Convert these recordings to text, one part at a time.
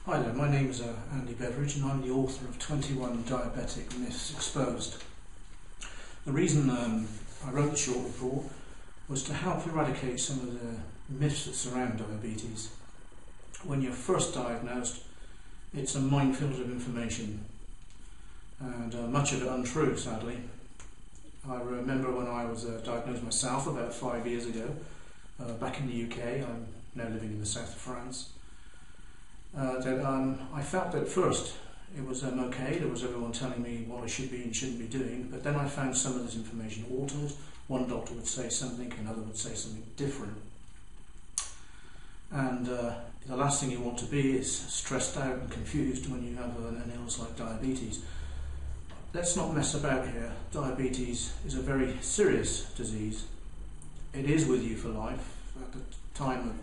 Hi there, my name is Andy Beveridge and I'm the author of 21 Diabetic Myths Exposed. The reason I wrote the short report was to help eradicate some of the myths that surround diabetes. When you're first diagnosed, it's a minefield of information and much of it untrue, sadly. I remember when I was diagnosed myself about 5 years ago, back in the UK. I'm now living in the south of France. I felt that at first it was okay, there was everyone telling me what I should be and shouldn't be doing, but then I found some of this information altered. One doctor would say something, another would say something different. And the last thing you want to be is stressed out and confused when you have an illness like diabetes. Let's not mess about here. Diabetes is a very serious disease. It is with you for life. At the time of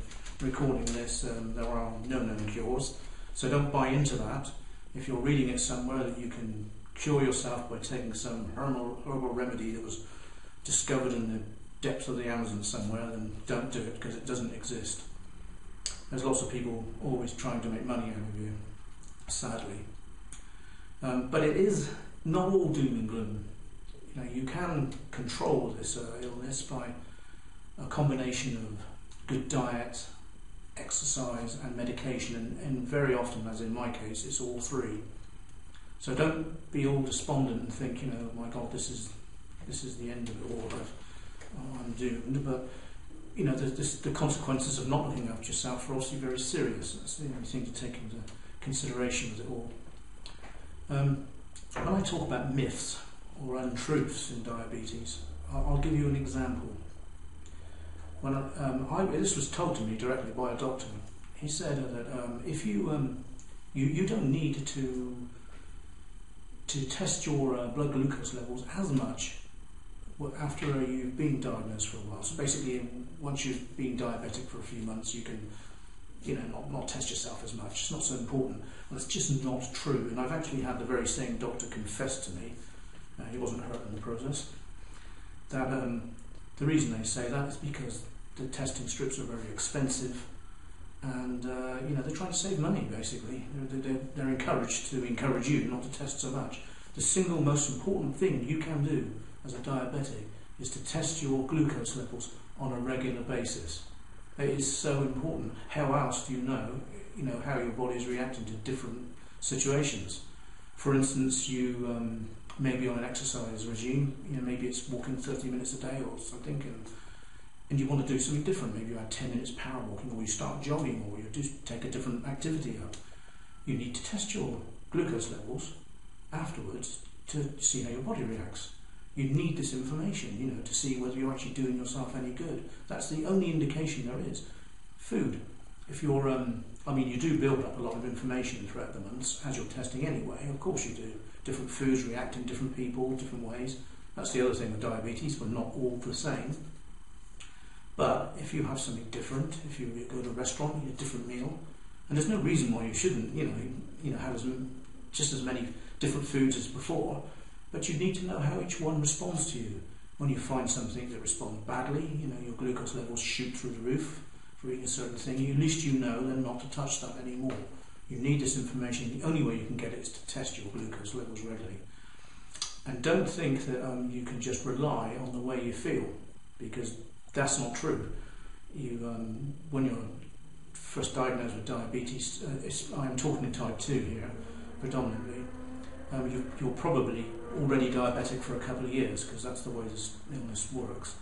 recording this, there are no known cures, so don't buy into that. If you're reading it somewhere that you can cure yourself by taking some herbal remedy that was discovered in the depths of the Amazon somewhere, then don't do it, because it doesn't exist. There's lots of people always trying to make money out of you, sadly. But it is not all doom and gloom. You can control this illness by a combination of good diet, exercise and medication, and very often, as in my case, it's all three. So don't be all despondent and think, my God, this is the end of it all, I'm doomed. But the consequences of not looking after yourself are obviously very serious. That's the only thing to take into consideration with it all. When I talk about myths or untruths in diabetes, I'll give you an example. When this was told to me directly by a doctor. He said that if you don't need to test your blood glucose levels as much after you've been diagnosed for a while. So basically, once you've been diabetic for a few months, you can not test yourself as much. It's not so important. Well, it's just not true. And I've actually had the very same doctor confess to me, he wasn't hurt in the process, that the reason they say that is because the testing strips are very expensive, and they're trying to save money. Basically, they're encouraged to encourage you not to test so much. The single most important thing you can do as a diabetic is to test your glucose levels on a regular basis. It is so important. How else do you know how your body is reacting to different situations? For instance, you may be on an exercise regime. Maybe it's walking 30 minutes a day or something, and you want to do something different. Maybe you add 10 minutes power walking, or you start jogging, or you take a different activity up. You need to test your glucose levels afterwards to see how your body reacts. You need this information, to see whether you're actually doing yourself any good. That's the only indication there is. Food. If you're, you do build up a lot of information throughout the months as you're testing anyway. Of course you do. Different foods react in different people, different ways. That's the other thing with diabetes. We're not all the same. But if you have something different, if you go to a restaurant, eat a different meal, and there's no reason why you shouldn't, have just as many different foods as before, but you need to know how each one responds to you. When you find something that responds badly, your glucose levels shoot through the roof for eating a certain thing, at least you know then not to touch that anymore. You need this information. The only way you can get it is to test your glucose levels regularly. And don't think that you can just rely on the way you feel, because that's not true. When you're first diagnosed with diabetes, I'm talking in type 2 here predominantly, you're probably already diabetic for a couple of years, because that's the way this illness works.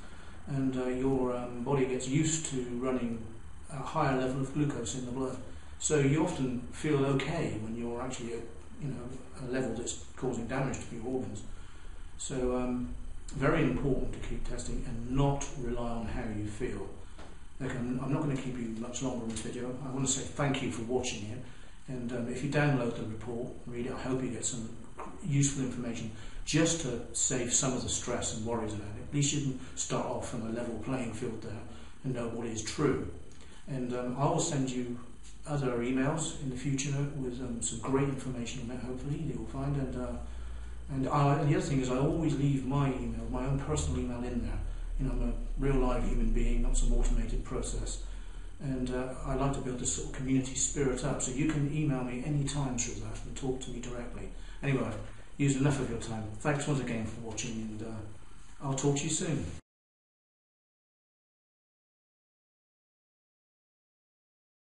And your body gets used to running a higher level of glucose in the blood. So you often feel okay when you're actually at a level that's causing damage to your organs. So very important to keep testing and not rely on how you feel. I'm not going to keep you much longer in this video. I want to say thank you for watching it, and if you download the report, read it, I hope you get some useful information just to save some of the stress and worries about it. At least you can start off on a level playing field there and know what is true. And I will send you other emails in the future with some great information on it, hopefully you'll find. And the other thing is, I always leave my email, my own personal email in there. I'm a real live human being, not some automated process. And I like to build this sort of community spirit up, so you can email me any time through that and talk to me directly. Anyway, I've used enough of your time. Thanks once again for watching, and I'll talk to you soon.